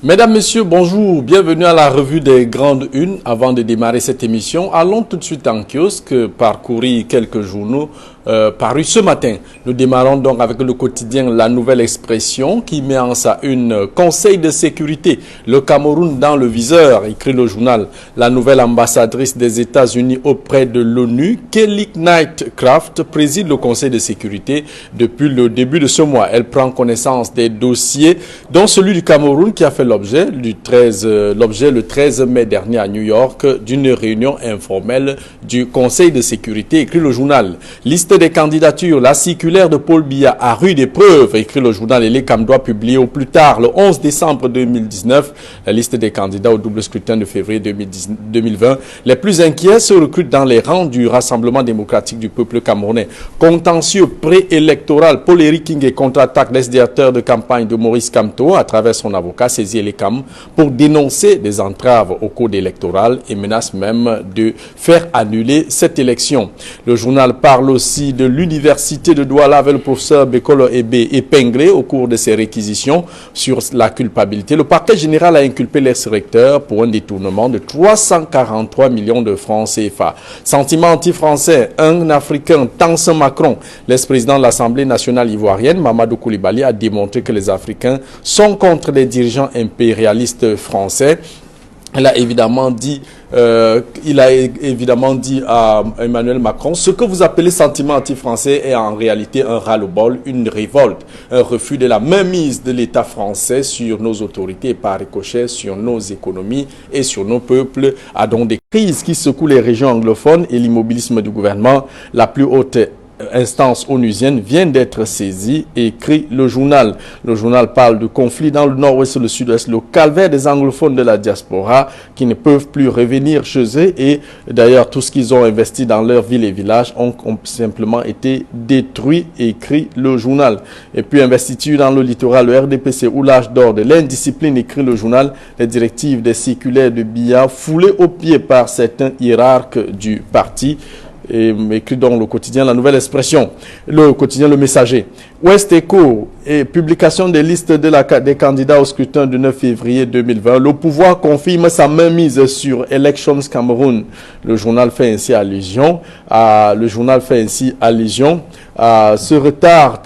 Mesdames, Messieurs, bonjour, bienvenue à la revue des Grandes Unes. Avant de démarrer cette émission, allons tout de suite en kiosque parcourir quelques journaux parus ce matin. Nous démarrons donc avec le quotidien La Nouvelle Expression qui met en sa une Conseil de sécurité. Le Cameroun dans le viseur, écrit le journal. La nouvelle ambassadrice des États-Unis auprès de l'ONU, Kelly Knightcraft, préside le Conseil de sécurité depuis le début de ce mois. Elle prend connaissance des dossiers, dont celui du Cameroun qui a fait l'objet le 13 mai dernier à New York d'une réunion informelle du Conseil de sécurité, écrit le journal. Liste des candidatures, la circulaire de Paul Biya à rude épreuve, écrit le journal Les Camdois, publié au plus tard le 11 décembre 2019. La liste des candidats au double scrutin de février 2020. Les plus inquiets se recrutent dans les rangs du Rassemblement démocratique du peuple camerounais. Contentieux préélectoral, Paul Éric King contre-attaque l'ex-directeur de campagne de Maurice Kamto à travers son avocat saisi Elekam pour dénoncer des entraves au code électoral et menace même de faire annuler cette élection. Le journal parle aussi de l'université de Douala avec le professeur Bekolo Ebe épinglé au cours de ses réquisitions sur la culpabilité. Le parquet général a inculpé l'ex-recteur pour un détournement de 343 millions de francs CFA. Sentiment anti-français, un Africain, Tanson Macron. L'ex-président de l'Assemblée nationale ivoirienne, Mamadou Koulibaly, a démontré que les Africains sont contre les dirigeants impérialistes français. Il a évidemment dit à Emmanuel Macron, ce que vous appelez sentiment anti-français est en réalité un ras-le-bol, une révolte, un refus de la mainmise de l'État français sur nos autorités et par ricochet sur nos économies et sur nos peuples, à donc des crises qui secouent les régions anglophones et l'immobilisme du gouvernement. La plus haute instance onusienne vient d'être saisie, écrit le journal. Le journal parle de conflits dans le nord-ouest et le sud-ouest, le calvaire des anglophones de la diaspora qui ne peuvent plus revenir chez eux et d'ailleurs tout ce qu'ils ont investi dans leurs villes et villages ont simplement été détruits, écrit le journal. Et puis investiture dans le littoral, le RDPC ou l'âge d'or de l'indiscipline, écrit le journal. Les directives des circulaires de Biya foulées aux pieds par certains hiérarques du parti. Et écrit dans le quotidien La Nouvelle Expression, le quotidien Le Messager. West Echo et publication des listes des candidats au scrutin du 9 février 2020. Le pouvoir confirme sa mainmise sur Elections Cameroun. Le journal fait ainsi allusion à ce retard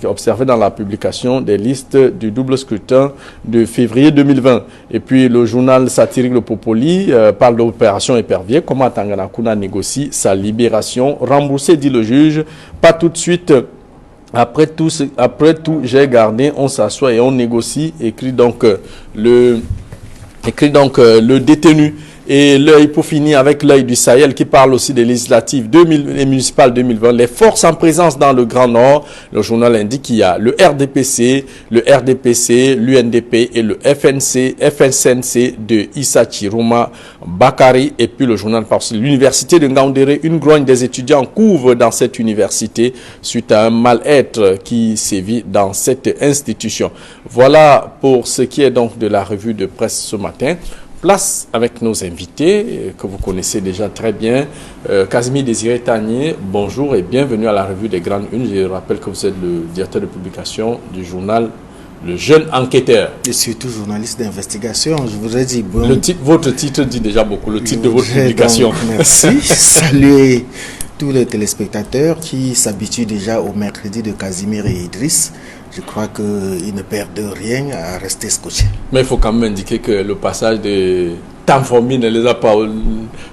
observé dans la publication des listes du double scrutin de février 2020. Et puis le journal satirique Le Popoli parle d'opération épervier. Comment Tanganakuna négocie sa libération. Remboursé, dit le juge. Pas tout de suite. Après tout, j'ai gardé, on s'assoit et on négocie, écrit donc le détenu. Et l'œil, pour finir avec l'œil du Sahel qui parle aussi des législatives et municipales 2020, les forces en présence dans le Grand Nord. Le journal indique qu'il y a le RDPC, l'UNDP et le FNCNC de Issa Chiroma Bakari. Et puis le journal parle aussi de l'université de Ngaoundéré. Une grogne des étudiants couvre dans cette université suite à un mal-être qui sévit dans cette institution. Voilà pour ce qui est donc de la revue de presse ce matin. Place avec nos invités que vous connaissez déjà très bien. Casimir Désiré Tanier, bonjour et bienvenue à la revue des Grandes Unes. Je rappelle que vous êtes le directeur de publication du journal Le Jeune Enquêteur. Et surtout journaliste d'investigation, je voudrais dire... Bon, votre titre dit déjà beaucoup, le titre de votre publication. Donc, merci. Saluer tous les téléspectateurs qui s'habituent déjà au mercredi de Casimir et Idriss. Je crois qu'ils ne perdent rien à rester scotchés. Mais il faut quand même indiquer que le passage de Tamformi ne les a pas...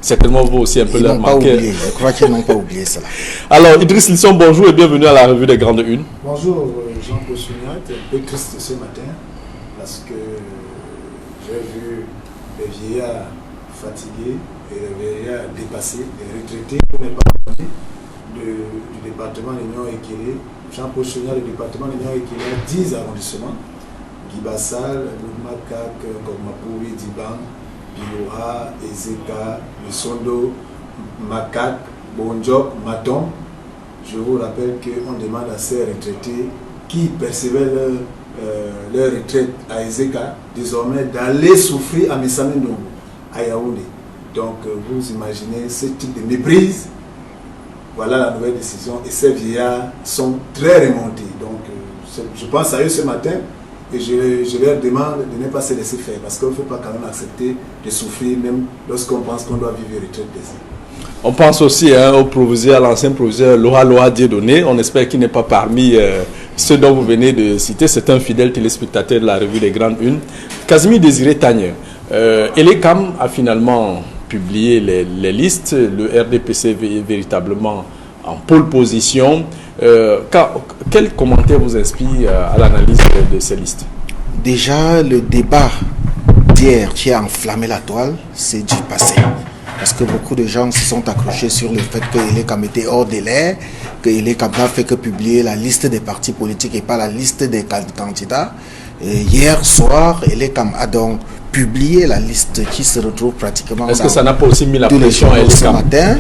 Certainement, vous aussi un peu leur manqué. Je crois qu'ils n'ont pas oublié cela. Alors, Idriss Lisson, bonjour et bienvenue à la revue des Grandes Unes. Bonjour, Jean-Paul Souniat, un peu triste ce matin parce que j'ai vu des vieillards fatigués et des vieillards dépassés, des retraités, on n'est pas du département de l'Union Équilibre. Jean-Paul Souniat, le département de l'Union Équilibre, 10 arrondissements. Guy Bassal, Makak, Gormapouri, Diban, Biloura, Ezeka, Sondo, Makak, Bonjok, Maton. Je vous rappelle qu'on demande à ces retraités qui percevaient leur retraite à Ezeka, désormais d'aller souffrir à Messamendongo, à Yaoundé. Donc vous imaginez ce type de méprise. Voilà la nouvelle décision et ces vieillards sont très remontés. Donc je pense à eux ce matin Et je leur demande de ne pas se laisser faire, parce qu'il ne faut pas quand même accepter de souffrir, même lorsqu'on pense qu'on doit vivre une retraite plaisir. On pense aussi au proviseur, à l'ancien proviseur Loha Dieudonné. On espère qu'il n'est pas parmi ceux dont vous venez de citer. C'est un fidèle téléspectateur de la revue des Grandes Unes. Casimir Désiré Tagné. Elecam a finalement publié les listes. Le RDPC est véritablement en pole position. Quel commentaire vous inspire à l'analyse de ces listes? Déjà, le débat d'hier qui a enflammé la toile, c'est du passé. Parce que beaucoup de gens se sont accrochés sur le fait que Elecam était hors délai, que Elecam n'a fait que publier la liste des partis politiques et pas la liste des candidats. Et hier soir, Elecam a donc publié la liste qui se retrouve pratiquement. Est-ce que ça n'a pas aussi mis la pression à Elecam ce matin?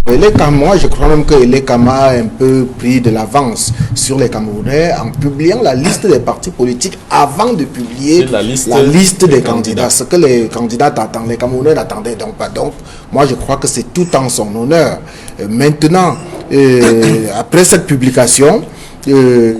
Elecam, moi je crois même que Elecam a un peu pris de l'avance sur les Camerounais en publiant la liste des partis politiques avant de publier la liste des candidats. Ce que les candidats attendent, les Camerounais n'attendaient donc pas. Donc moi je crois que c'est tout en son honneur. Maintenant, après cette publication, que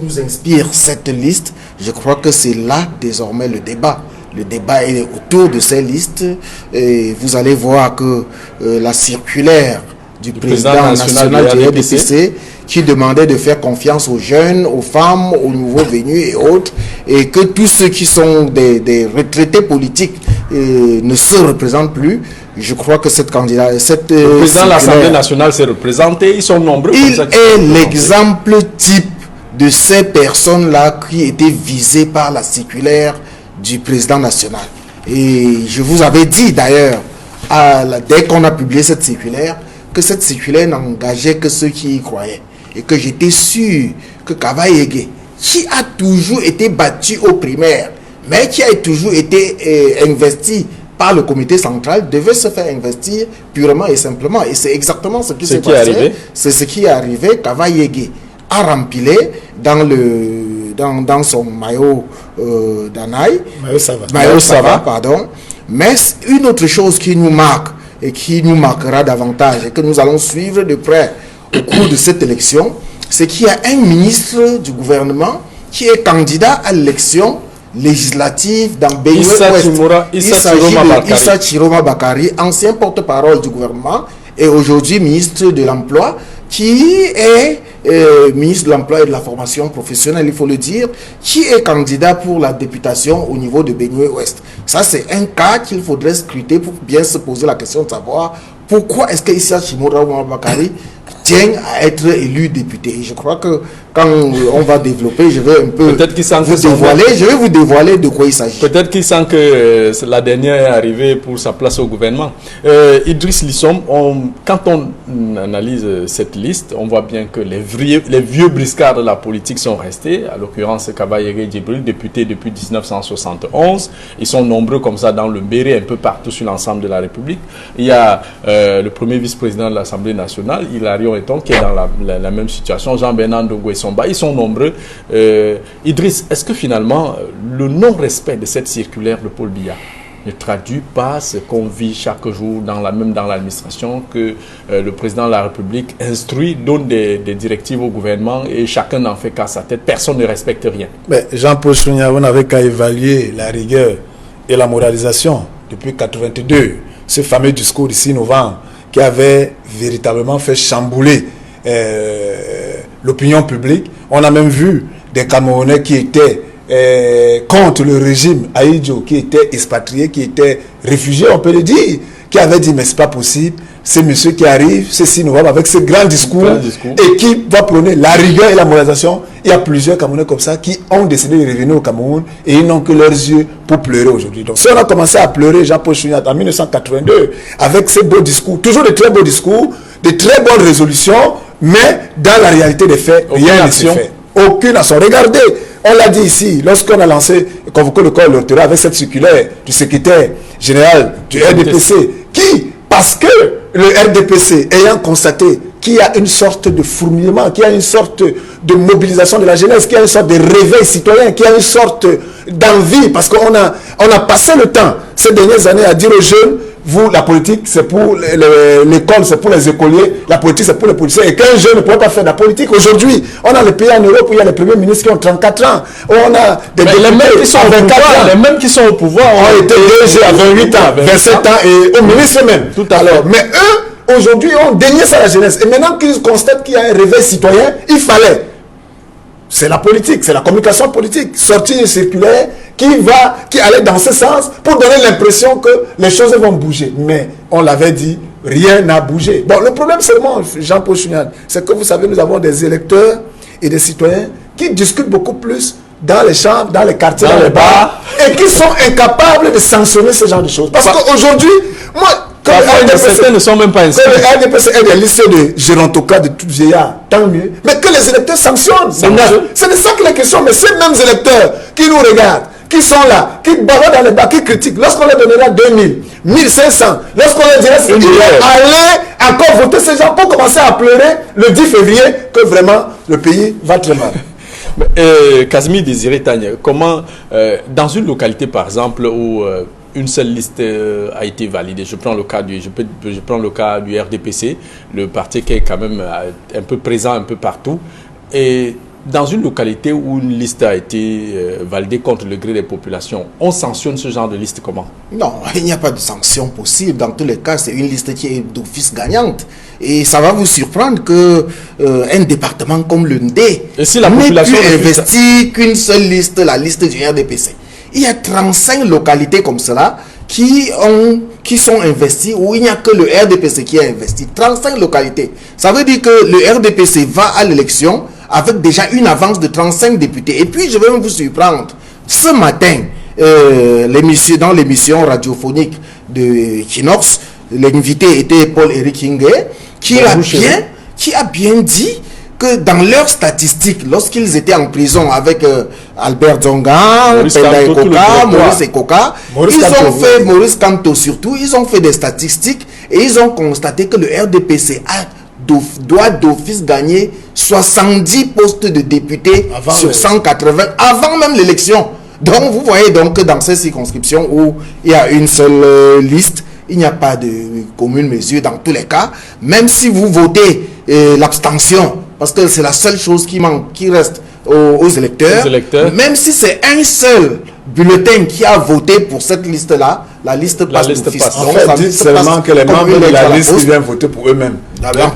nous inspire cette liste, je crois que c'est là désormais le débat. Le débat est autour de ces listes et vous allez voir que la circulaire du président national du RDPC qui demandait de faire confiance aux jeunes, aux femmes, aux nouveaux venus et autres, et que tous ceux qui sont des retraités politiques ne se représentent plus. Je crois que cette candidat, le président de l'Assemblée nationale s'est représenté, ils sont nombreux. Il est l'exemple type de ces personnes-là qui étaient visées par la circulaire du président national. Et je vous avais dit d'ailleurs, dès qu'on a publié cette circulaire, que cette circulaire n'engageait que ceux qui y croyaient. Et que j'étais sûr que Kava Yégué, qui a toujours été battu aux primaires, mais qui a toujours été investi par le comité central, devait se faire investir purement et simplement. Et c'est exactement ce qui s'est passé. C'est ce qui est arrivé. Kava Yégué a rempilé dans son maillot d'Anaï, maillot Sava, pardon. Mais une autre chose qui nous marque et qui nous marquera davantage et que nous allons suivre de près au cours de cette élection, c'est qu'il y a un ministre du gouvernement qui est candidat à l'élection législative dans Benue-Ouest. Il s'agit de Issa Chiroma Bakari, ancien porte-parole du gouvernement et aujourd'hui ministre de l'Emploi, qui est ministre de l'Emploi et de la Formation professionnelle, il faut le dire, qui est candidat pour la députation au niveau de Benue-Ouest. Ça, c'est un cas qu'il faudrait scruter pour bien se poser la question de savoir pourquoi est-ce que Issa Chiroma Bakari tient à être élu député. Et je crois que quand on va développer, je vais un peu vous dévoiler de quoi il s'agit. Peut-être qu'il sent que la dernière est arrivée pour sa place au gouvernement. Idriss Lissom, quand on analyse cette liste, on voit bien que les vieux briscards de la politique sont restés. À l'occurrence, Kaba Yégué Djibril, député depuis 1971. Ils sont nombreux comme ça dans le Béré, un peu partout sur l'ensemble de la République. Il y a le premier vice-président de l'Assemblée nationale, Hilarion Eton, qui est dans la même situation. Jean-Bernard Ndongo et Somba, ils sont nombreux. Idriss, est-ce que finalement, le non-respect de cette circulaire de Paul Biya ne traduit pas ce qu'on vit chaque jour, même dans l'administration, que le président de la République instruit, donne des directives au gouvernement et chacun n'en fait qu'à sa tête, personne ne respecte rien? Mais Jean-Paul Chounia, on n'avait qu'à évaluer la rigueur et la moralisation depuis 1982, ce fameux discours du 6 novembre qui avait véritablement fait chambouler l'opinion publique. On a même vu des Camerounais qui étaient contre le régime Aïdjo, qui étaient expatriés, qui étaient réfugiés, on peut le dire, qui avaient dit mais c'est pas possible, c'est monsieur qui arrive, c'est 6 novembre avec ce grand discours et qui va prôner la rigueur et la moralisation. Il y a plusieurs Camerounais comme ça qui ont décidé de revenir au Cameroun et ils n'ont que leurs yeux pour pleurer aujourd'hui. Donc si on a commencé à pleurer, Jean-Paul Chouinat, en 1982, avec ces beaux discours, toujours de très beaux discours, de très bonnes résolutions, mais dans la réalité des faits, rien ne se fait. Aucune action. Regardez, on l'a dit ici, lorsqu'on a convoqué le corps électoral avec cette circulaire du secrétaire général du RDPC, qui, parce que le RDPC ayant constaté qu'il y a une sorte de fourmillement, qu'il y a une sorte de mobilisation de la jeunesse, qu'il y a une sorte de réveil citoyen, qu'il y a une sorte d'envie, parce qu'on a passé le temps ces dernières années à dire aux jeunes, vous, la politique, c'est pour l'école, c'est pour les écoliers, la politique, c'est pour les policiers, et qu'un jeune ne peut pas faire de la politique. Aujourd'hui, on a les pays en Europe où il y a les premiers ministres qui ont 34 ans, où on a des les mêmes qui sont au pouvoir, les mêmes qui sont au pouvoir ont été DG à 28 ans, 27 ans, et au ministre même. Tout à fait. Alors, mais eux, aujourd'hui, ont dénié ça à la jeunesse. Et maintenant qu'ils constatent qu'il y a un réveil citoyen, il fallait. C'est la politique, c'est la communication politique. Sortir une circulaire qui allait dans ce sens pour donner l'impression que les choses vont bouger. Mais on l'avait dit, rien n'a bougé. Bon, le problème seulement, Jean-Paul Chounian, c'est que vous savez, nous avons des électeurs et des citoyens qui discutent beaucoup plus dans les chambres, dans les quartiers, dans les bars, et qui sont incapables de sanctionner ce genre de choses. Parce qu'aujourd'hui, moi, certains ne sont même pas inscrits. Que le RDPC ait des listes de gérontocrates de tout vieillard, tant mieux. Mais que les électeurs sanctionnent. C'est de ça qu'il est question. Mais ces mêmes électeurs qui nous regardent, qui sont là, qui bavarent dans les bars, qui critiquent, lorsqu'on leur donnera 2000, 1500, lorsqu'on leur dira qu'ils vont aller encore voter ces gens pour commencer à pleurer le 10 février que vraiment le pays va très mal. Casimir Désiré Tania, comment, dans une localité par exemple où une seule liste a été validée, je prends le cas du RDPC, le parti qui est quand même un peu présent un peu partout, et dans une localité où une liste a été validée contre le gré des populations, on sanctionne ce genre de liste comment? Non, il n'y a pas de sanction possible. Dans tous les cas, c'est une liste qui est d'office gagnante. Et ça va vous surprendre que un département comme le Ndé si n'ait pu investir qu'une seule liste, la liste du RDPC. Il y a 35 localités comme cela qui sont investies, où il n'y a que le RDPC qui est investi. 35 localités. Ça veut dire que le RDPC va à l'élection avec déjà une avance de 35 députés. Et puis, je vais vous surprendre. Ce matin, dans l'émission radiophonique de Kinox, l'invité était Paul-Éric Hingé, qui a bien dit que dans leurs statistiques, lorsqu'ils étaient en prison avec Albert Zonga, Maurice Ekoka, Maurice Kamto surtout, ils ont fait des statistiques et ils ont constaté que le RDPC doit d'office gagner 70 postes de députés sur 180 avant même l'élection. Donc vous voyez donc que dans ces circonscriptions où il y a une seule liste, il n'y a pas de commune mesure dans tous les cas, même si vous votez l'abstention, parce que c'est la seule chose qui manque, qui reste aux électeurs. Même si c'est un seul bulletin qui a voté pour cette liste-là, la liste passe d'office. En fait, dites seulement que les membres de la liste viennent voter pour eux-mêmes.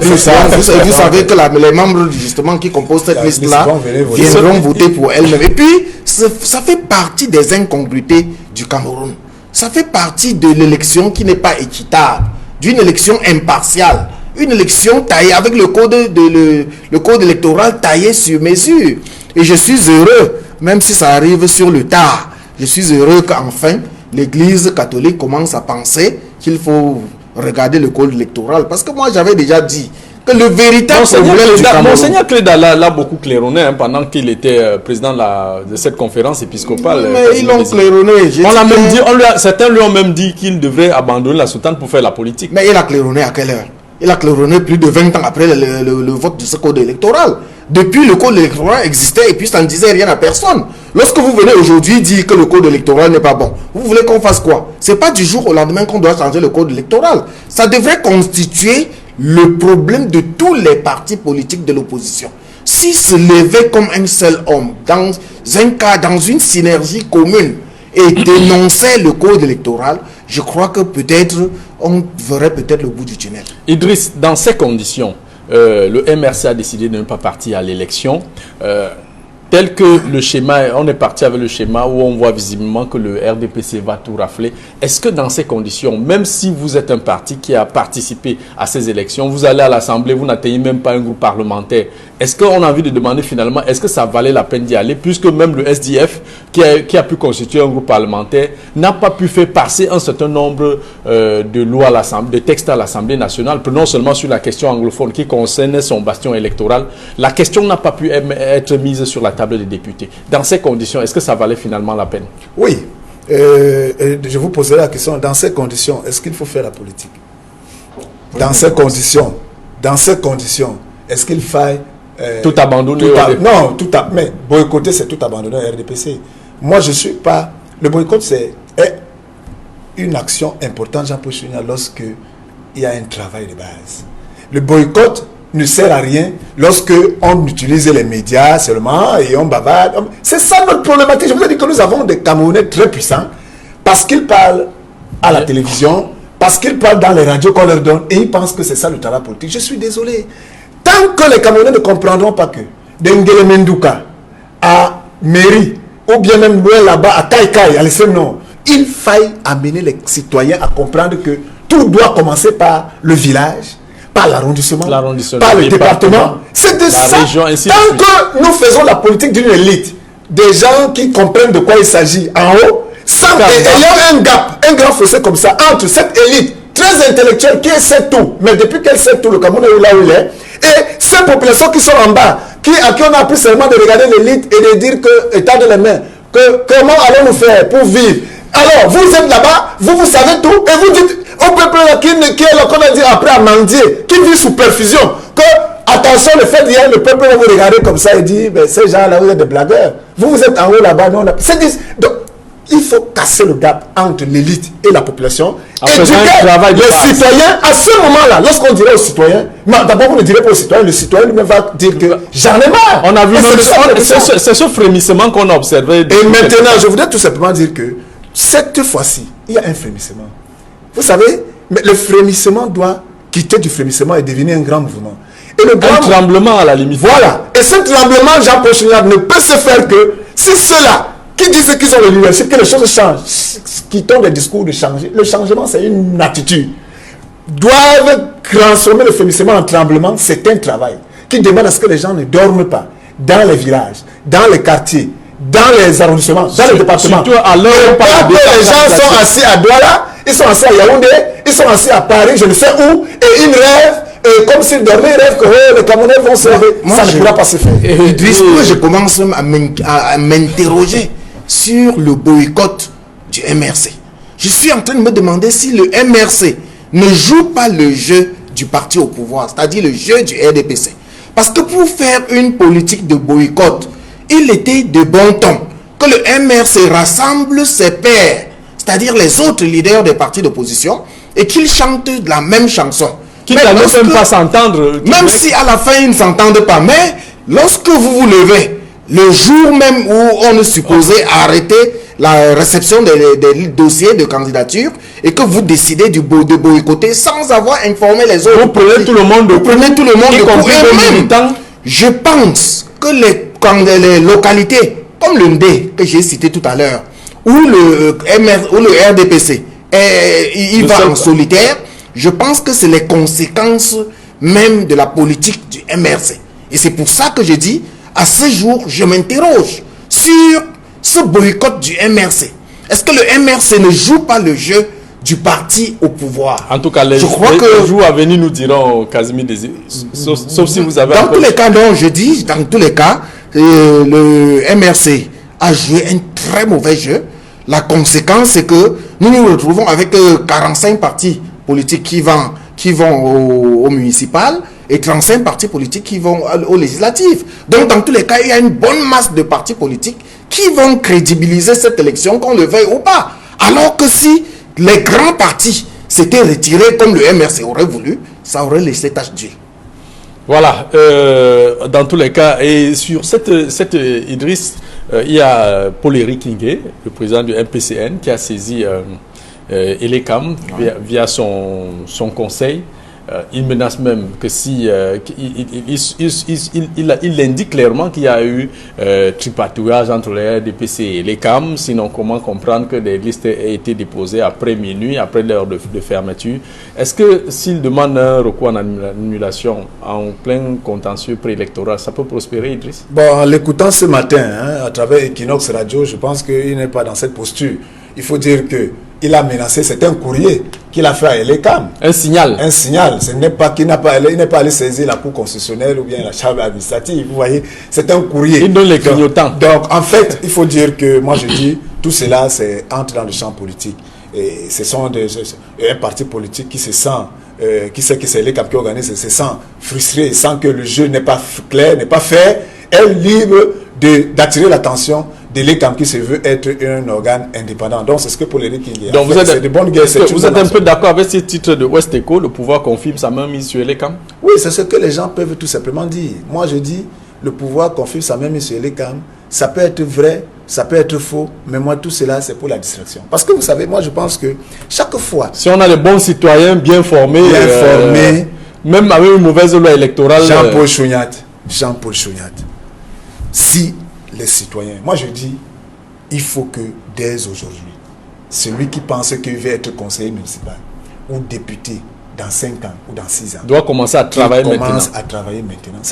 Vous savez que les membres justement qui composent cette liste-là viendront voter pour elles-mêmes. Et puis, ça fait partie des incongruités du Cameroun. Ça fait partie de l'élection qui n'est pas équitable, d'une élection impartiale. Une élection taillée avec le code électoral taillé sur mesure. Et je suis heureux, même si ça arrive sur le tard, je suis heureux qu'enfin l'Église catholique commence à penser qu'il faut regarder le code électoral. Parce que moi j'avais déjà dit que le véritable problème du Cameroun... Monseigneur Cléda l'a beaucoup claironné pendant qu'il était président de cette conférence épiscopale. Mais ils l'ont claironné. Certains lui ont même dit qu'il devrait abandonner la soutane pour faire la politique. Mais il a claironné à quelle heure? Il a claironné plus de 20 ans après le vote de ce code électoral. Depuis, le code électoral existait et puis ça ne disait rien à personne. Lorsque vous venez aujourd'hui dire que le code électoral n'est pas bon, vous voulez qu'on fasse quoi? Ce n'est pas du jour au lendemain qu'on doit changer le code électoral. Ça devrait constituer le problème de tous les partis politiques de l'opposition. S'ils se levaient comme un seul homme, dans un cas, dans une synergie commune, et dénonçaient le code électoral, je crois que peut-être on verrait peut-être le bout du tunnel. Idriss, dans ces conditions, le MRC a décidé de ne pas partir à l'élection. Tel que le schéma, on est parti avec le schéma où on voit visiblement que le RDPC va tout rafler. Est-ce que dans ces conditions, même si vous êtes un parti qui a participé à ces élections, vous allez à l'Assemblée, vous n'atteignez même pas un groupe parlementaire, est-ce qu'on a envie de demander finalement, est-ce que ça valait la peine d'y aller, puisque même le SDF, qui a pu constituer un groupe parlementaire, n'a pas pu faire passer un certain nombre de lois à l'Assemblée, de textes à l'Assemblée nationale, prenons seulement sur la question anglophone qui concerne son bastion électoral. La question n'a pas pu être mise sur la table des députés. Dans ces conditions, est-ce que ça valait finalement la peine? Oui. Je vous poserai la question, dans ces conditions, est-ce qu'il faut faire la politique? Dans ces conditions, dans ces conditions, est-ce qu'il faille tout abandonner non, mais boycotter, c'est tout abandonner au RDPC. Moi, je ne suis pas... Le boycott, c'est une action importante, Jean-Paul Chouinard, lorsque il y a un travail de base. Le boycott ne sert à rien lorsque on utilise les médias seulement et on bavarde. C'est ça notre problématique. Je vous ai dit que nous avons des Camerounais très puissants parce qu'ils parlent à la télévision, parce qu'ils parlent dans les radios qu'on leur donne et ils pensent que c'est ça le travail politique. Je suis désolé. Tant que les Camerounais ne comprendront pas que d'Engele Menduka à Mairie ou bien même loin là-bas à Kaikai, à l'extrême nord, il faille amener les citoyens à comprendre que tout doit commencer par le village, par l'arrondissement, par le département. C'est de ça. Région, tant que nous faisons la politique d'une élite, des gens qui comprennent de quoi il s'agit en haut, sans ayant un gap, un grand fossé comme ça entre cette élite très intellectuelle qui sait tout, mais depuis qu'elle sait tout, le Cameroun est là où il est, et ces populations qui sont en bas, à qui on a appris seulement de regarder l'élite et de dire que, étendre les mains, que comment allons-nous faire pour vivre. Alors, vous êtes là-bas, vous savez tout, et vous dites au peuple qui est là, qu'on a dit après à mendier, qui vit sous perfusion, que, attention, le fait d'hier, le peuple va vous regarder comme ça et dire, ben, ces gens-là, vous êtes des blagueurs. Vous êtes en haut là-bas, nous on a... Donc, il faut casser le gap entre l'élite et la population. Éduquer les citoyens à ce moment-là. Lorsqu'on dirait aux citoyens, d'abord vous ne direz pas aux citoyens, le citoyen lui-même va dire que j'en ai marre. On a vu c'est ce frémissement qu'on a observé. Et maintenant, je voudrais tout simplement dire que cette fois-ci, il y a un frémissement. Vous savez, mais le frémissement doit quitter du frémissement et devenir un grand mouvement. Et le grand tremblement à la limite. Voilà. Et ce tremblement, Jean-Paul Chouinard, ne peut se faire que si ceux-là qui disent qu'ils ont le leadership, que les choses changent, qui ont des discours de changer. Le changement, c'est une attitude. Doivent transformer le frémissement en tremblement, c'est un travail qui demande à ce que les gens ne dorment pas dans les villages, dans les quartiers, dans les arrondissements, dans les départements. Surtout à l'heure où les gens sont assis à Douala, ils sont assis à Yaoundé, ils sont assis à Paris, je ne sais où, et ils rêvent, et comme s'ils dormaient, ils rêvent que les Camerounais vont se lever. Ça ne pourra pas se faire. Je commence à m'interroger sur le boycott du MRC. Je suis en train de me demander si le MRC ne joue pas le jeu du parti au pouvoir, c'est-à-dire le jeu du RDPC. Parce que pour faire une politique de boycott, il était de bon ton que le MRC rassemble ses pairs, c'est-à-dire les autres leaders des partis d'opposition, et qu'ils chantent la même chanson. Qui ne même pas s'entendre. Même si à la fin ils ne s'entendent pas, mais lorsque vous vous levez, le jour même où on est supposé arrêter la réception des dossiers de candidature et que vous décidez de boycotter sans avoir informé les autres. Vous prenez tout le monde de coup. Et même, je pense que les localités comme le Ndé que j'ai cité tout à l'heure, où le RDPC il va en solitaire, je pense que c'est les conséquences même de la politique du MRC. Et c'est pour ça que je dis, à ce jour, je m'interroge sur ce boycott du MRC. Est-ce que le MRC ne joue pas le jeu du parti au pouvoir? En tout cas, les jours à venir nous diront, Casimir, sauf si vous avez... Dans tous les cas, non, je dis, dans tous les cas, le MRC a joué un très mauvais jeu. La conséquence, c'est que nous nous retrouvons avec 45 partis politiques qui vont au municipal et 35 partis politiques qui vont aux législatives. Donc, dans tous les cas, il y a une bonne masse de partis politiques qui vont crédibiliser cette élection, qu'on le veuille ou pas. Alors que si les grands partis s'étaient retirés comme le MRC aurait voulu, ça aurait laissé tache d'huile. Voilà, dans tous les cas, et sur cette Idriss, il y a Paul-Éric Ngué, le président du MPCN, qui a saisi Elecam via son conseil. Il menace même que si il indique clairement qu'il y a eu tripatouillage entre les RDPC et les CAM, sinon comment comprendre que des listes aient été déposées après minuit, après l'heure de fermeture. Est-ce que s'il demande un recours en annulation en plein contentieux préélectoral, ça peut prospérer, Idriss? Bon, en l'écoutant ce matin, à travers Equinox Radio, je pense qu'il n'est pas dans cette posture. Il faut dire que il a menacé, c'est un courrier qu'il a fait à Elecam. Un signal. Un signal. Ce n'est pas qu'il n'est pas allé saisir la cour constitutionnelle ou bien la chambre administrative. Vous voyez, c'est un courrier. Il donne les clignotants. Donc, en fait, il faut dire que, moi je dis, tout cela, c'est entre dans le champ politique. Et ce sont un parti politique qui se sent qui sait que c'est l'ECAM qui organise, se sent frustré, sent que le jeu n'est pas clair, n'est pas fait, est libre d'attirer l'attention de l'ECAM qui se veut être un organe indépendant. Donc c'est ce que Paul Éric Kingué a fait. Vous êtes, c'est de bonne guerre. Vous êtes un peu d'accord avec ce titre de West Echo, le pouvoir confirme sa main mise sur l'ECAM? Oui, c'est ce que les gens peuvent tout simplement dire. Moi je dis, le pouvoir confirme sa main mise sur l'ECAM. Ça peut être vrai, ça peut être faux, mais moi tout cela c'est pour la distraction. Parce que vous savez, moi je pense que chaque fois... Si on a des bons citoyens bien formés, même avec une mauvaise loi électorale... Jean-Paul Chouniat, si les citoyens... Moi je dis, il faut que dès aujourd'hui, celui qui pense qu'il va être conseiller municipal ou député dans 5 ans ou dans 6 ans... doit commencer à travailler maintenant.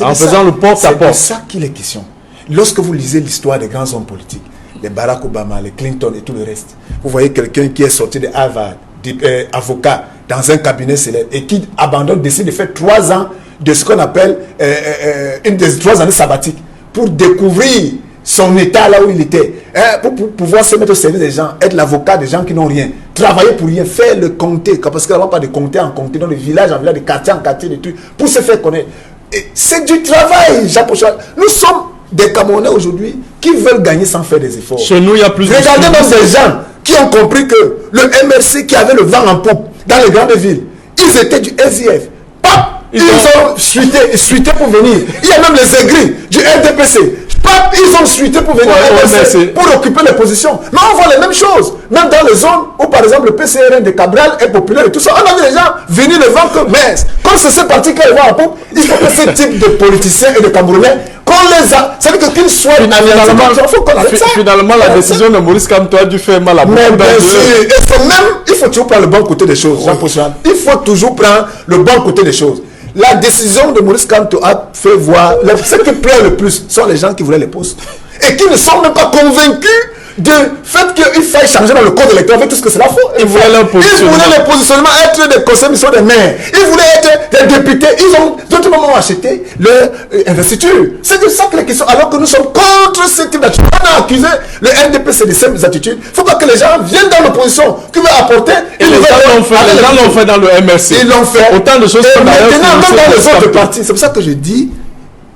En faisant le porte-à-porte. C'est de ça qu'il est question. Lorsque vous lisez l'histoire des grands hommes politiques, les Barack Obama, les Clinton et tout le reste, vous voyez quelqu'un qui est sorti de Harvard, avocat, dans un cabinet célèbre, et qui décide de faire 3 ans de ce qu'on appelle une des 3 années sabbatiques, pour découvrir son état là où il était, pour pouvoir se mettre au service des gens, être l'avocat des gens qui n'ont rien, travailler pour rien, faire le comté, parce qu'il n'y a pas de comté en comté, dans les villages en village, de quartier en quartier, des trucs, pour se faire connaître. C'est du travail, Jean-Paul. Nous sommes des Camerounais aujourd'hui qui veulent gagner sans faire des efforts. Chez nous, il y a plus de... Regardez donc ces gens qui ont compris que le MRC qui avait le vent en poupe dans les grandes villes, ils étaient du SIF. Ils ont suité pour venir. Il y a même les aigris du RDPC. Ils ont suité pour venir au MRC pour occuper les positions. Mais on voit les mêmes choses. Même dans les zones où, par exemple, le PCRN de Cabral est populaire et tout ça, on a vu les gens venir le vent que mince. Quand c'est ces partis qui vont en poupe, il faut que ce type de politiciens et de Camerounais, qu'on les a. Ça veut dire qu'ils soient finalement, la décision de Maurice Kamto a dû faire mal à beaucoup. Mais bien sûr. Et c'est même, il faut toujours prendre le bon côté des choses. Il faut toujours prendre le bon côté des choses. La décision de Maurice Kamto a fait voir, ce qui plaît le plus sont les gens qui voulaient les postes et qui ne sont même pas convaincus du fait qu'il faille changer dans le code électoral avec tout ce que cela faut. Ils voulaient les positionnements être des conseils municipaux des maires. Ils voulaient être des députés. Ils ont d'autres moments acheté leur investiture. C'est de ça que les questions. Alors que nous sommes contre ce type d'attitude. On a accusé le RDPC de ces attitudes. Il ne faut pas que les gens viennent dans l'opposition, qui veulent apporter. Et les gens l'ont fait dans le MRC. Ils l'ont fait. Autant de choses que d'ailleurs. Maintenant, dans les autres partis. C'est pour ça que je dis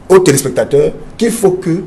aux téléspectateurs qu'il faut que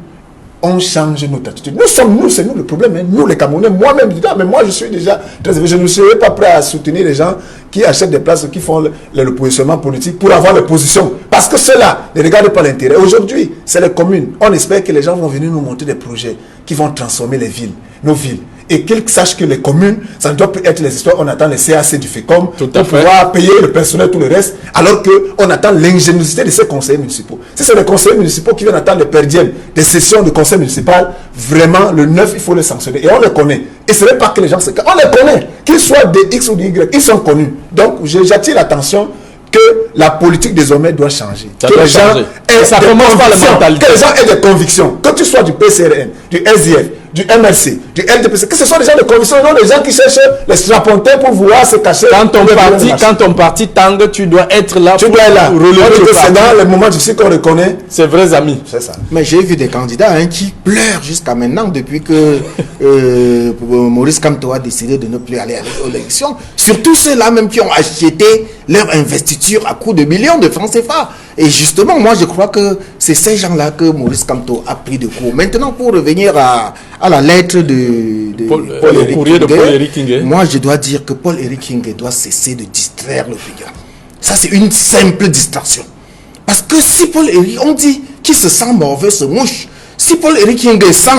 on change notre attitude. C'est nous le problème. Hein. Nous, les Camerounais, moi-même, mais moi, je suis déjà très élevé. Je ne serais pas prêt à soutenir les gens qui achètent des places, qui font le positionnement politique pour avoir les positions. Parce que ceux-là ne regardent pas l'intérêt. Aujourd'hui, c'est les communes. On espère que les gens vont venir nous montrer des projets qui vont transformer les villes, nos villes. Et qu'ils sachent que les communes, ça ne doit plus être les histoires, on attend les CAC du FECOM pour pouvoir payer le personnel, tout le reste, alors qu'on attend l'ingéniosité de ces conseillers municipaux. Si c'est les conseillers municipaux qui viennent attendre les perdièmes des sessions de conseil municipal, vraiment, le 9, il faut les sanctionner. Et on les connaît. Et ce n'est pas que les gens se cachent. On les connaît. Qu'ils soient des X ou des Y, ils sont connus. Donc, j'attire l'attention que la politique désormais doit changer. Ça doit changer. Ça commence par la mentalité. Que les gens aient des convictions. Que tu sois du PCRN, du SDF, du MRC, du LDPC, que ce soit des gens de conviction, non des gens qui cherchent les strapontins pour vouloir se cacher. Quand ton parti tangue, tu dois être là pour relever le parti. C'est dans les moments difficiles qu'on reconnaît ses vrais amis. C'est ça. Mais j'ai vu des candidats qui pleurent jusqu'à maintenant depuis que Maurice Kamto a décidé de ne plus aller à l'élection. Surtout ceux-là même qui ont acheté leur investiture à coût de millions de francs CFA. Et justement, moi je crois que c'est ces gens-là que Maurice Kamto a pris de court. Maintenant, pour revenir à la lettre de Paul Éric Kingué, moi je dois dire que Paul Éric Kingué doit cesser de distraire l'opinion. Ça c'est une simple distraction. Parce que si Paul Éric, on dit qu'il se sent mauvais, se mouche. Si Paul Éric Kingué sent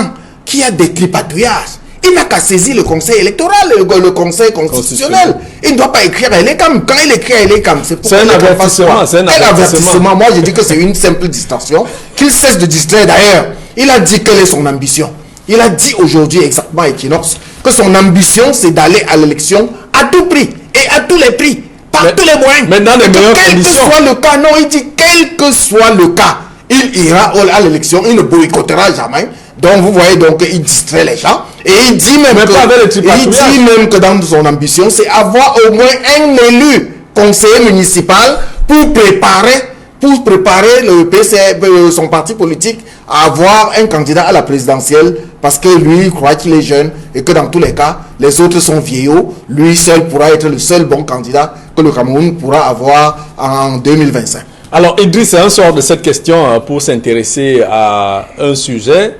qu'il y a des tripatouillages, il n'a qu'à saisir le conseil électoral, le conseil constitutionnel. Il ne doit pas écrire à l'ECAM. Quand il écrit à l'ECAM, c'est pour un avertissement. Moi, je dis que c'est une simple distraction. Qu'il cesse de distraire. D'ailleurs, il a dit quelle est son ambition. Il a dit aujourd'hui exactement à Equinox que son ambition, c'est d'aller à l'élection à tout prix et à tous les prix, par tous les moyens. Mais dans les meilleures conditions. Quel que soit le cas, non, il dit quel que soit le cas, il ira à l'élection, il ne boycottera jamais. Donc vous voyez, donc il distrait les gens. Et il dit même que dans son ambition, c'est avoir au moins un élu conseiller municipal pour préparer pour préparer le son parti politique à avoir un candidat à la présidentielle, parce que lui il croit qu'il est jeune et que dans tous les cas, les autres sont vieillots. Lui seul pourra être le seul bon candidat que le Cameroun pourra avoir en 2025. Alors Idriss, un sort de cette question pour s'intéresser à un sujet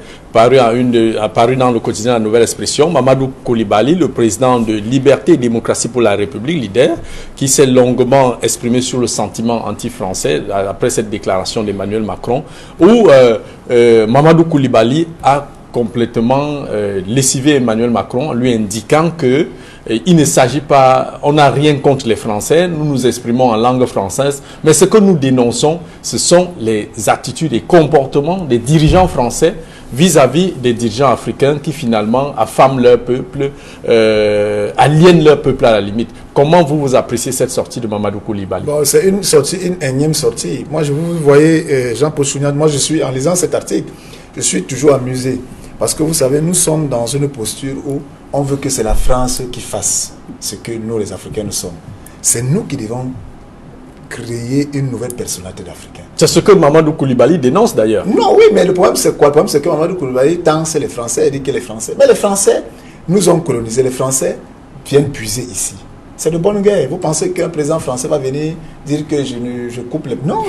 apparu dans le quotidien La Nouvelle Expression. Mamadou Coulibaly, le président de Liberté et Démocratie pour la République, leader, qui s'est longuement exprimé sur le sentiment anti-français après cette déclaration d'Emmanuel Macron, où Mamadou Coulibaly a complètement lessivé Emmanuel Macron, lui indiquant que il ne s'agit pas, on n'a rien contre les Français, nous nous exprimons en langue française, mais ce que nous dénonçons, ce sont les attitudes et comportements des dirigeants français vis-à-vis des dirigeants africains qui finalement affament leur peuple, aliènent leur peuple à la limite. Comment vous appréciez cette sortie de Mamadou Coulibaly? Bon, c'est une énième sortie. Moi, vous voyez, Jean-Paul Chouniat, moi je suis, en lisant cet article, je suis toujours amusé. Parce que vous savez, nous sommes dans une posture où on veut que c'est la France qui fasse ce que nous, les Africains, nous sommes. C'est nous qui devons créer une nouvelle personnalité d'Africain. C'est ce que Mamadou Coulibaly dénonce d'ailleurs. Non, oui, mais le problème c'est quoi? Le problème c'est que Mamadou Coulibaly tance les Français et dit que les Français... Mais les Français nous ont colonisés. Les Français viennent puiser ici. C'est de bonne guerre. Vous pensez qu'un président français va venir dire que je coupe les... Non,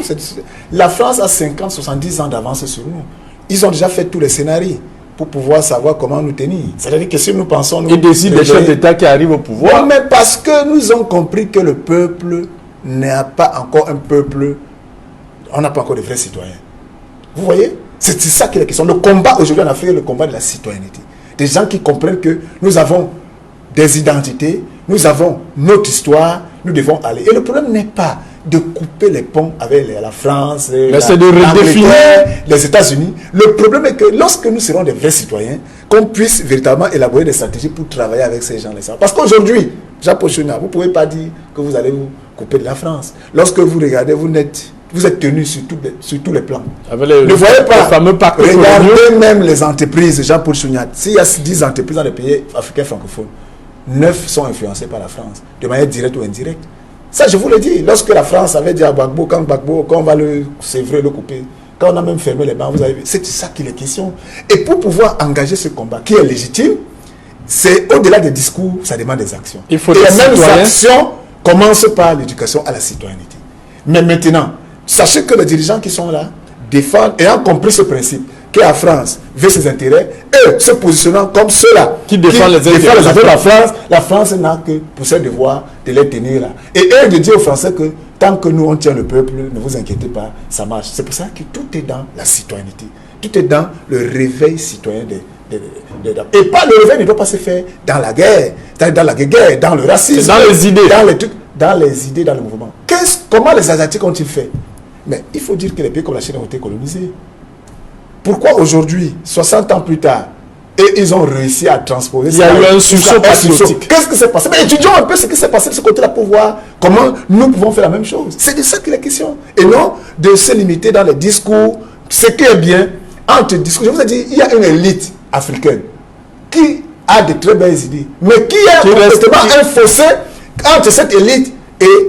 la France a 50, 70 ans d'avance sur nous. Ils ont déjà fait tous les scénarios pour pouvoir savoir comment nous tenir. C'est-à-dire que si nous pensons... Ils décident des chefs d'État qui arrivent au pouvoir. Non, mais parce que nous avons compris que le peuple n'a pas encore un peuple... On n'a pas encore de vrais citoyens. Vous voyez? C'est ça qui est la question. Le combat aujourd'hui en Afrique est le combat de la citoyenneté. Des gens qui comprennent que nous avons des identités, nous avons notre histoire, nous devons aller. Et le problème n'est pas de couper les ponts avec la France, c'est de redéfinir les États-Unis. Le problème est que lorsque nous serons des vrais citoyens, qu'on puisse véritablement élaborer des stratégies pour travailler avec ces gens-là. Parce qu'aujourd'hui, Jean-Paul Chouniat, vous ne pouvez pas dire que vous allez vous couper de la France. Lorsque vous regardez, vous êtes tenu sur tous les plans. Ne voyez pas, regardez même les entreprises, Jean-Paul Chouniat. S'il y a 10 entreprises dans les pays africains francophones, 9 sont influencées par la France, de manière directe ou indirecte. Ça, je vous le dis, lorsque la France avait dit à Gbagbo, quand on va le sévrer, le couper, quand on a même fermé les bancs, vous avez vu, c'est ça qu'il est question. Et pour pouvoir engager ce combat, qui est légitime, c'est au-delà des discours, ça demande des actions. Il faut et les mêmes actions commencent par l'éducation à la citoyenneté. Mais maintenant, sachez que les dirigeants qui sont là défendent, ayant compris ce principe, que la France veut ses intérêts, eux se positionnant comme ceux-là qui défendent les intérêts de la France n'a que pour ce devoir de les tenir là. Et eux de dire aux Français que tant que nous on tient le peuple, ne vous inquiétez pas, ça marche. C'est pour ça que tout est dans la citoyenneté. Tout est dans le réveil citoyen et pas le réveil ne doit pas se faire dans la guerre, dans le racisme, dans les idées, dans le mouvement. Comment les Asiatiques ont-ils fait? Mais il faut dire que les pays comme la Chine ont été colonisés. Pourquoi aujourd'hui, 60 ans plus tard, et ils ont réussi à transposer... Il y a eu un sursaut patriotique. Qu'est-ce qui s'est passé? Mais étudions un peu ce qui s'est passé de ce côté-là pour voir comment nous pouvons faire la même chose. C'est de ça qu'il est question. Et non de se limiter dans les discours. Ce qui est bien, entre discours, je vous ai dit, il y a une élite africaine qui a de très belles idées, mais qui a complètement un fossé entre cette élite et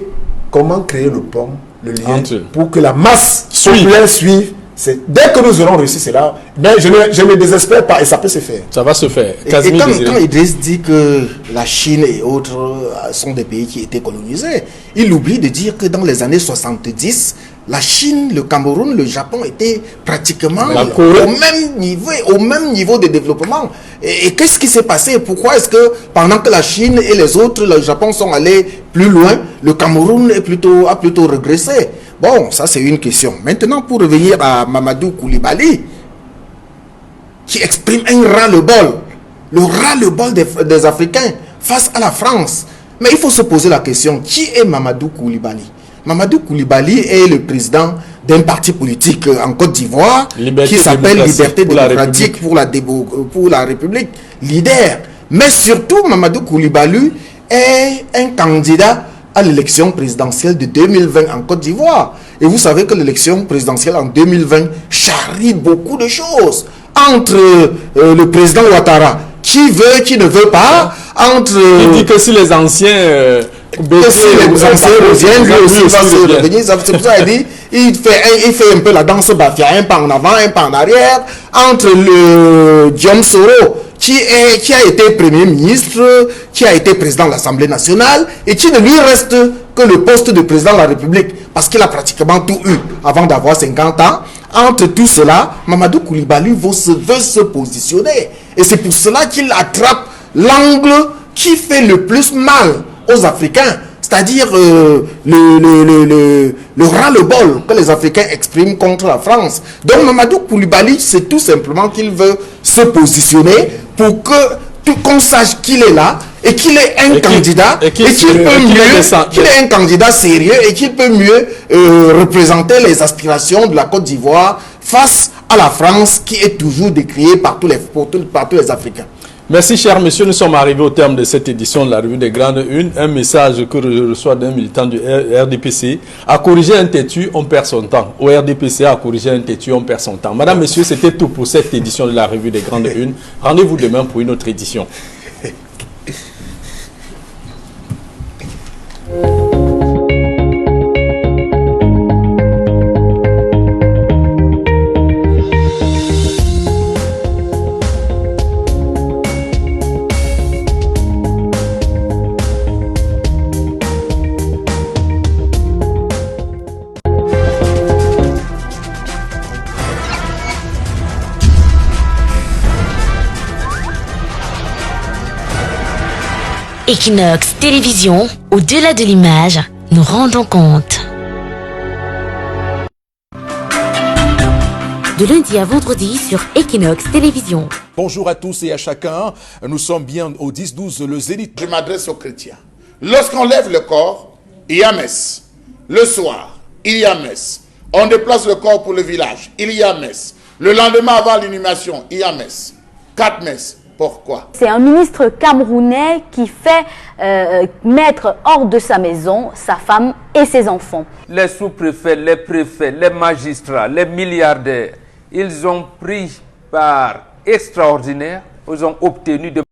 comment créer le pont, le lien, pour que la masse populaire suive. Dès que nous aurons réussi cela, mais je ne désespère pas et ça peut se faire. Ça va se faire. Et quand Idriss dit que la Chine et autres sont des pays qui étaient colonisés, il oublie de dire que dans les années 70, la Chine, le Cameroun, le Japon étaient pratiquement au même niveau de développement. Et qu'est-ce qui s'est passé? Pourquoi est-ce que pendant que la Chine et les autres, le Japon sont allés plus loin, le Cameroun a plutôt régressé? Bon, ça c'est une question. Maintenant, pour revenir à Mamadou Coulibaly, qui exprime un ras-le-bol des Africains face à la France. Mais il faut se poser la question, qui est Mamadou Coulibaly? Mamadou Coulibaly est le président d'un parti politique en Côte d'Ivoire qui s'appelle Liberté démocratique pour la République, leader. Mais surtout, Mamadou Coulibaly est un candidat à l'élection présidentielle de 2020 en Côte d'Ivoire. Et vous savez que l'élection présidentielle en 2020 charrie beaucoup de choses. Entre le président Ouattara, qui veut, qui ne veut pas, Il dit que si les anciens Et si les anciens reviennent, lui aussi va se revenir. C'est pour ça qu'il dit, il fait un peu la danse bafia, un pas en avant, un pas en arrière, entre le Guillaume Soro, qui a été Premier ministre, qui a été président de l'Assemblée nationale, et qui ne lui reste que le poste de président de la République, parce qu'il a pratiquement tout eu avant d'avoir 50 ans. Entre tout cela, Mamadou Koulibaly veut se positionner. Et c'est pour cela qu'il attrape l'angle qui fait le plus mal aux Africains, c'est-à-dire le ras-le-bol que les Africains expriment contre la France. Donc Mamadou Koulibaly, c'est tout simplement qu'il veut se positionner pour qu'on sache qu'il est là et qu'il est un candidat et qu'il est un candidat sérieux et qu'il peut mieux représenter les aspirations de la Côte d'Ivoire face à la France qui est toujours décriée par tous les Africains. Merci, chers messieurs. Nous sommes arrivés au terme de cette édition de la revue des Grandes Unes. Un message que je reçois d'un militant du RDPC. À corriger un têtu, on perd son temps. Au RDPC, à corriger un têtu, on perd son temps. Madame, messieurs, c'était tout pour cette édition de la revue des Grandes Unes. Rendez-vous demain pour une autre édition. Equinox Télévision, au-delà de l'image, nous rendons compte. De lundi à vendredi sur Equinox Télévision. Bonjour à tous et à chacun. Nous sommes bien au 10-12, le Zénith. Je m'adresse aux chrétiens. Lorsqu'on lève le corps, il y a messe. Le soir, il y a messe. On déplace le corps pour le village, il y a messe. Le lendemain avant l'inhumation, il y a messe. 4 messes. Pourquoi? C'est un ministre camerounais qui fait mettre hors de sa maison sa femme et ses enfants. Les sous-préfets, les préfets, les magistrats, les milliardaires, ils ont pris par extraordinaire, ils ont obtenu de